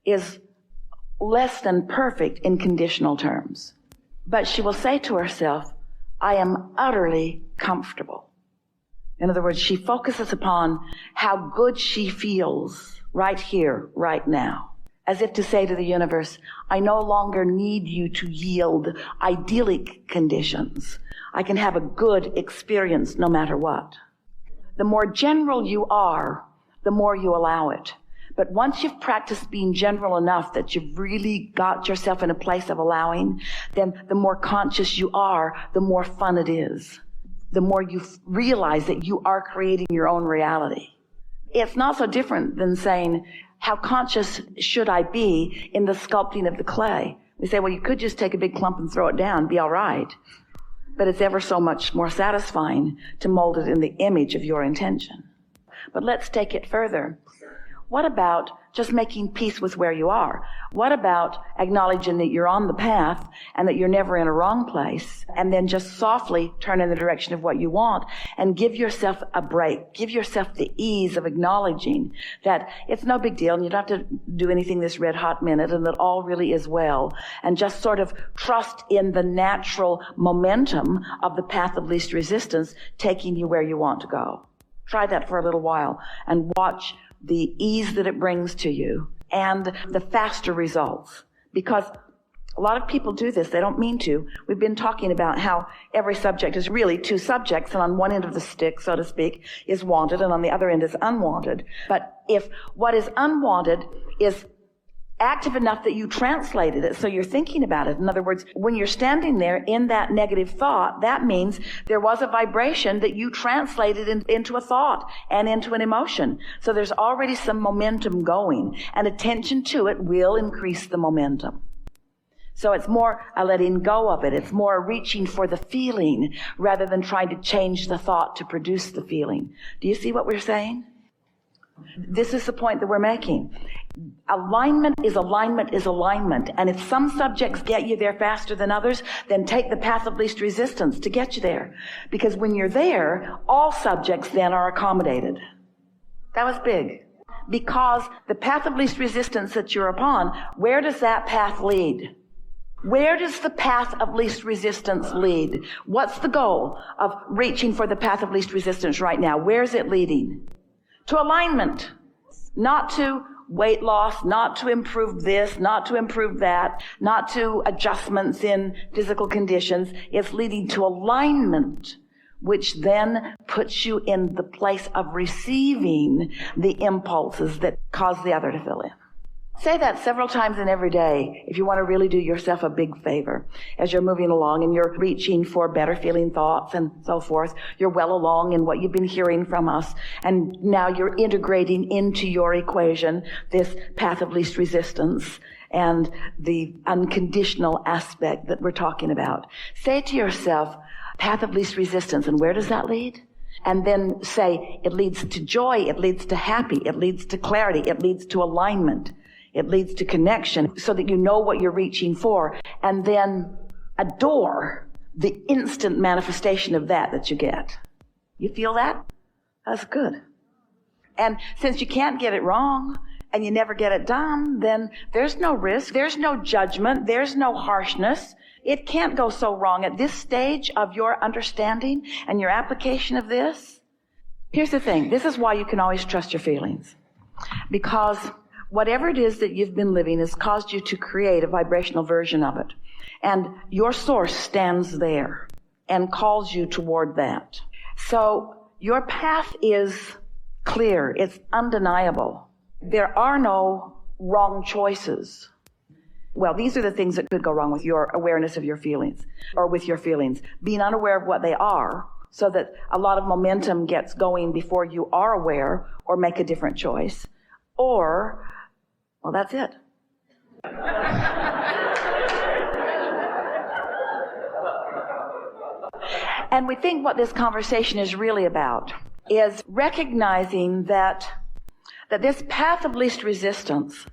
is less than perfect in conditional terms. But she will say to herself, I am utterly comfortable. In other words, she focuses upon how good she feels right here, right now, as if to say to the universe, I no longer need you to yield idyllic conditions. I can have a good experience no matter what. The more general you are, the more you allow it. But once you've practiced being general enough that you've really got yourself in a place of allowing, then the more conscious you are, the more fun it is. The more you realize that you are creating your own reality. It's not so different than saying, how conscious should I be in the sculpting of the clay? We say, well, you could just take a big clump and throw it down, be all right. But it's ever so much more satisfying to mold it in the image of your intention. But let's take it further. What about just making peace with where you are? What about acknowledging that you're on the path and that you're never in a wrong place, and then just softly turn in the direction of what you want and give yourself a break. Give yourself the ease of acknowledging that it's no big deal and you don't have to do anything this red hot minute and that all really is well, and just sort of trust in the natural momentum of the path of least resistance taking you where you want to go. Try that for a little while and watch the ease that it brings to you and the faster results. Because a lot of people do this. They don't mean to. We've been talking about how every subject is really two subjects, and on one end of the stick, so to speak, is wanted, and on the other end is unwanted. But if what is unwanted is active enough that you translated it, so you're thinking about it. In other words, when you're standing there in that negative thought, that means there was a vibration that you translated into a thought and into an emotion. So there's already some momentum going, and attention to it will increase the momentum. So it's more a letting go of it. It's more a reaching for the feeling rather than trying to change the thought to produce the feeling. Do you see what we're saying? This is the point that we're making. Alignment is alignment is alignment. And if some subjects get you there faster than others, then take the path of least resistance to get you there. Because when you're there, all subjects then are accommodated. That was big. Because the path of least resistance that you're upon, where does that path lead? Where does the path of least resistance lead? What's the goal of reaching for the path of least resistance right now? Where is it leading? To alignment, not to weight loss, not to improve this, not to improve that, not to adjustments in physical conditions. It's leading to alignment, which then puts you in the place of receiving the impulses that cause the other to fill in. Say that several times in every day if you want to really do yourself a big favor. As you're moving along and you're reaching for better feeling thoughts and so forth, you're well along in what you've been hearing from us, and now you're integrating into your equation this path of least resistance and the unconditional aspect that we're talking about. Say to yourself, path of least resistance, and where does that lead? And then say, it leads to joy, it leads to happy, it leads to clarity, it leads to alignment. It leads to connection so that you know what you're reaching for, and then adore the instant manifestation of that you get. You feel that? That's good. And since you can't get it wrong and you never get it done, then there's no risk, there's no judgment, there's no harshness. It can't go so wrong at this stage of your understanding and your application of this. Here's the thing. This is why you can always trust your feelings. Because whatever it is that you've been living has caused you to create a vibrational version of it. And your source stands there and calls you toward that. So your path is clear. It's undeniable. There are no wrong choices. Well, these are the things that could go wrong with your awareness of your feelings, or with your feelings. Being unaware of what they are, so that a lot of momentum gets going before you are aware or make a different choice. Or, well, that's it. And we think what this conversation is really about is recognizing that this path of least resistance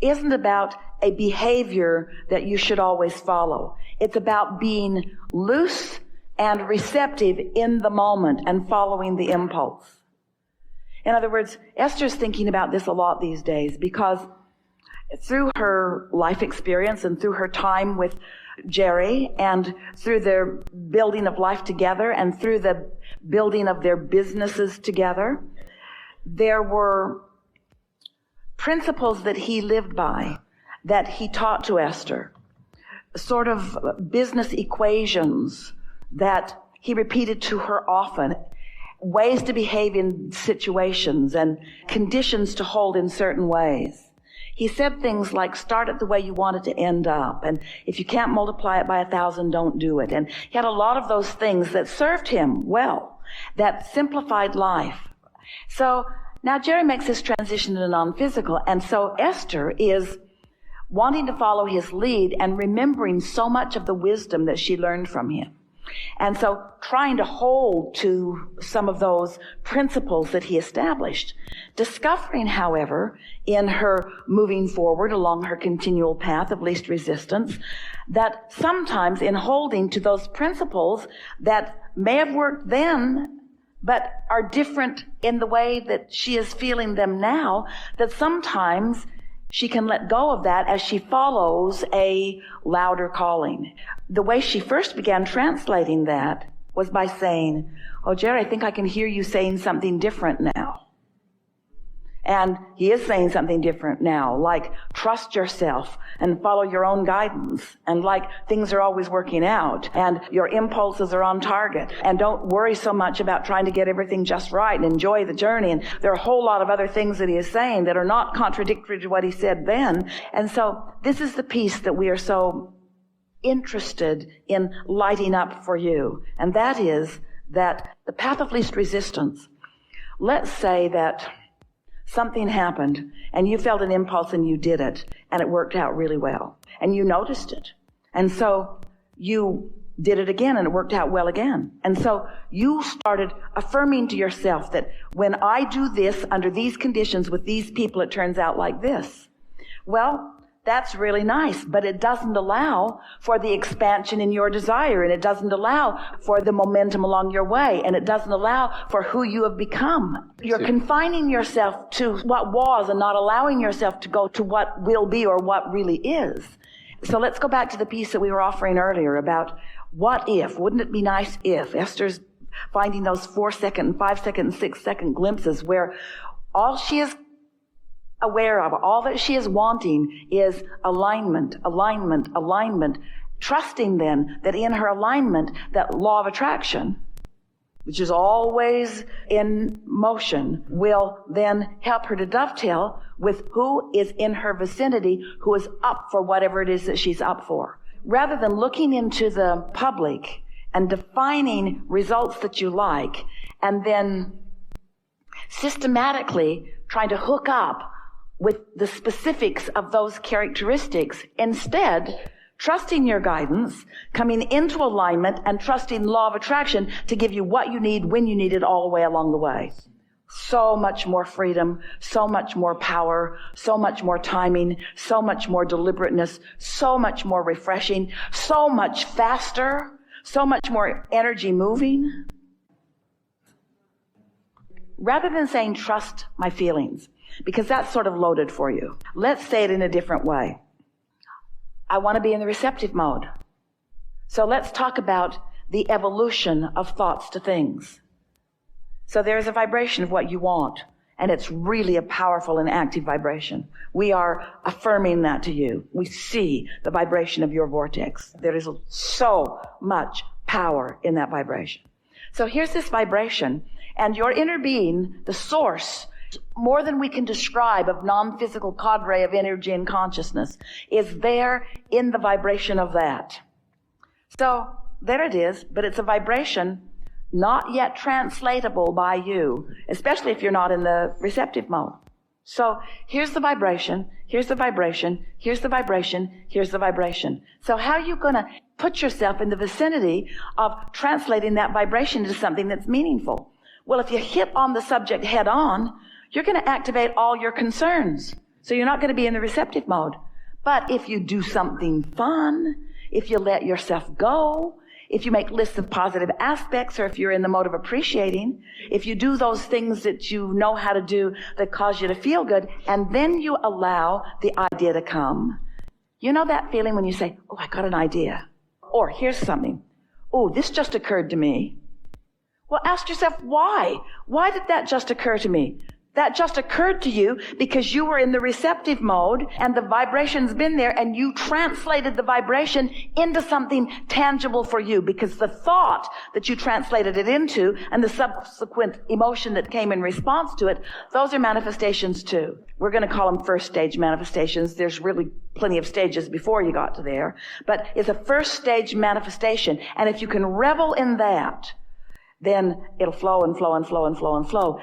isn't about a behavior that you should always follow. It's about being loose and receptive in the moment and following the impulse. In other words, Esther's thinking about this a lot these days because through her life experience and through her time with Jerry and through their building of life together and through the building of their businesses together, there were principles that he lived by, that he taught to Esther, sort of business equations that he repeated to her often, ways to behave in situations and conditions to hold in certain ways. He said things like, start it the way you want it to end up. And if you can't multiply it by 1,000, don't do it. And he had a lot of those things that served him well, that simplified life. So now Jerry makes this transition to non-physical. And so Esther is wanting to follow his lead and remembering so much of the wisdom that she learned from him. And so trying to hold to some of those principles that he established. Discovering, however, in her moving forward along her continual path of least resistance, that sometimes in holding to those principles that may have worked then, but are different in the way that she is feeling them now, that sometimes she can let go of that as she follows a louder calling. The way she first began translating that was by saying, oh, Jerry, I think I can hear you saying something different now. And he is saying something different now, like trust yourself and follow your own guidance, and like things are always working out and your impulses are on target, and don't worry so much about trying to get everything just right and enjoy the journey. And there are a whole lot of other things that he is saying that are not contradictory to what he said then. And so this is the piece that we are so interested in lighting up for you. And that is that the path of least resistance, let's say that something happened and you felt an impulse and you did it and it worked out really well and you noticed it. And so you did it again and it worked out well again. And so you started affirming to yourself that when I do this under these conditions with these people, it turns out like this. Well, that's really nice, but it doesn't allow for the expansion in your desire, and it doesn't allow for the momentum along your way, and it doesn't allow for who you have become. You're confining yourself to what was and not allowing yourself to go to what will be or what really is. So let's go back to the piece that we were offering earlier about what if. Wouldn't it be nice if? Esther's finding those 4-second and 5-second and 6-second glimpses where all she is aware of, all that she is wanting is alignment, alignment, alignment, trusting then that in her alignment, that law of attraction, which is always in motion, will then help her to dovetail with who is in her vicinity, who is up for whatever it is that she's up for. Rather than looking into the public and defining results that you like and then systematically trying to hook up with the specifics of those characteristics. Instead, trusting your guidance, coming into alignment, and trusting law of attraction to give you what you need when you need it all the way along the way. So much more freedom, so much more power, so much more timing, so much more deliberateness, so much more refreshing, so much faster, so much more energy moving. Rather than saying, trust my feelings, because that's sort of loaded for you. Let's say it in a different way. I want to be in the receptive mode. So let's talk about the evolution of thoughts to things. So there's a vibration of what you want, and it's really a powerful and active vibration. We are affirming that to you. We see the vibration of your vortex. There is so much power in that vibration. So here's this vibration, and your inner being, the source, more than we can describe of non-physical cadre of energy and consciousness, is there in the vibration of that. So there it is, but it's a vibration not yet translatable by you, especially if you're not in the receptive mode. So here's the vibration, here's the vibration, here's the vibration, here's the vibration. So how are you going to put yourself in the vicinity of translating that vibration into something that's meaningful? Well, if you hit on the subject head on, you're going to activate all your concerns. So you're not going to be in the receptive mode. But if you do something fun, if you let yourself go, if you make lists of positive aspects, or if you're in the mode of appreciating, if you do those things that you know how to do that cause you to feel good, and then you allow the idea to come. You know that feeling when you say, oh, I got an idea. Or here's something. Oh, this just occurred to me. Well, ask yourself, why? Why did that just occur to me? That just occurred to you because you were in the receptive mode and the vibration's been there and you translated the vibration into something tangible for you, because the thought that you translated it into and the subsequent emotion that came in response to it, those are manifestations too. We're going to call them first stage manifestations. There's really plenty of stages before you got to there, but it's a first stage manifestation. And if you can revel in that, then it'll flow and flow and flow and flow and flow.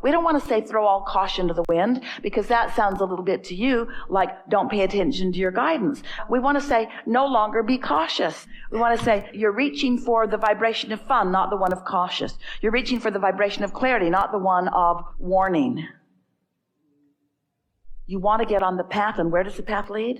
We don't want to say throw all caution to the wind, because that sounds a little bit to you like don't pay attention to your guidance. We want to say no longer be cautious. We want to say you're reaching for the vibration of fun, not the one of cautious. You're reaching for the vibration of clarity, not the one of warning. You want to get on the path, and where does the path lead?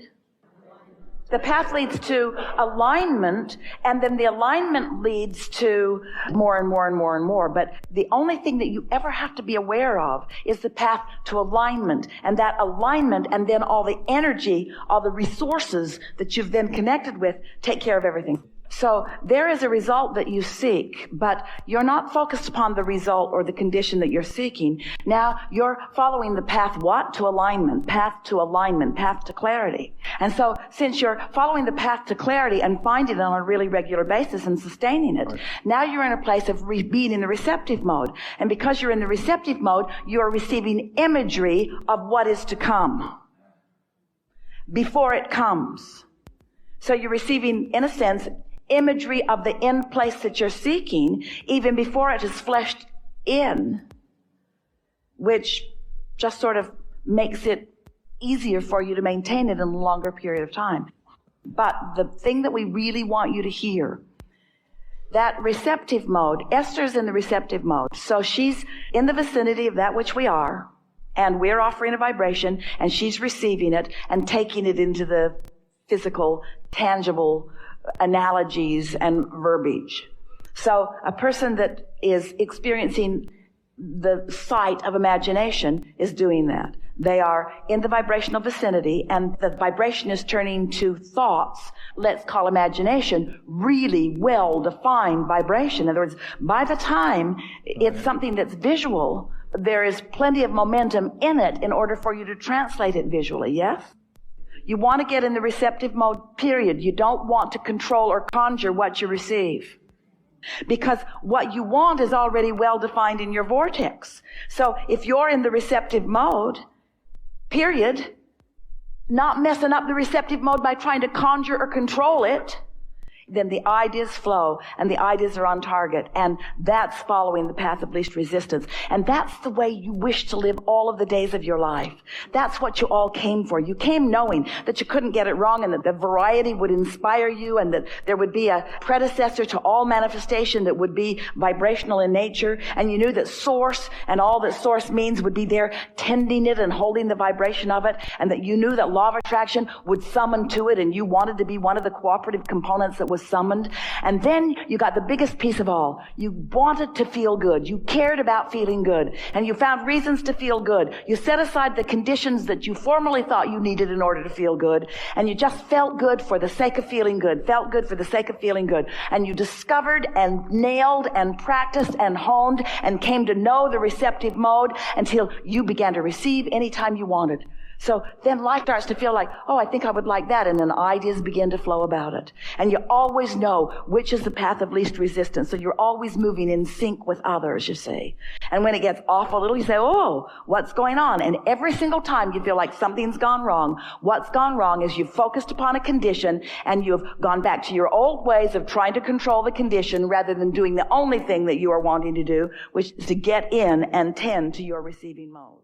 The path leads to alignment, and then the alignment leads to more and more and more and more. But the only thing that you ever have to be aware of is the path to alignment. And that alignment, and then all the energy, all the resources that you've then connected with, take care of everything. So there is a result that you seek, but you're not focused upon the result or the condition that you're seeking. Now you're following the path what? To alignment, path to alignment, path to clarity. And so since you're following the path to clarity and finding it on a really regular basis and sustaining it, now you're in a place of being in the receptive mode. And because you're in the receptive mode, you're receiving imagery of what is to come before it comes. So you're receiving, in a sense, imagery of the end place that you're seeking even before it is fleshed in, which just sort of makes it easier for you to maintain it in a longer period of time. But the thing that we really want you to hear, that receptive mode, Esther's in the receptive mode. So she's in the vicinity of that which we are, and we're offering a vibration, and she's receiving it and taking it into the physical, tangible analogies and verbiage. So a person that is experiencing the sight of imagination is doing that. They are in the vibrational vicinity, and the vibration is turning to thoughts, let's call imagination, really well-defined vibration. In other words, by the time it's something that's visual, there is plenty of momentum in it in order for you to translate it visually, yes? You want to get in the receptive mode, period. You don't want to control or conjure what you receive, because what you want is already well defined in your vortex. So if you're in the receptive mode, period, not messing up the receptive mode by trying to conjure or control it, then the ideas flow and the ideas are on target, and that's following the path of least resistance. And that's the way you wish to live all of the days of your life. That's what you all came for. You came knowing that you couldn't get it wrong, and that the variety would inspire you, and that there would be a predecessor to all manifestation that would be vibrational in nature. And you knew that source and all that source means would be there tending it and holding the vibration of it, and that you knew that law of attraction would summon to it, and you wanted to be one of the cooperative components that was summoned. And then you got the biggest piece of all. You wanted to feel good. You cared about feeling good, and you found reasons to feel good. You set aside the conditions that you formerly thought you needed in order to feel good, and you just felt good for the sake of feeling good, felt good for the sake of feeling good. And you discovered and nailed and practiced and honed and came to know the receptive mode until you began to receive anytime you wanted. So then life starts to feel like, oh, I think I would like that. And then ideas begin to flow about it. And you always know which is the path of least resistance. So you're always moving in sync with others, you see. And when it gets off a little, you say, oh, what's going on? And every single time you feel like something's gone wrong, what's gone wrong is you've focused upon a condition and you've gone back to your old ways of trying to control the condition rather than doing the only thing that you are wanting to do, which is to get in and tend to your receiving mode.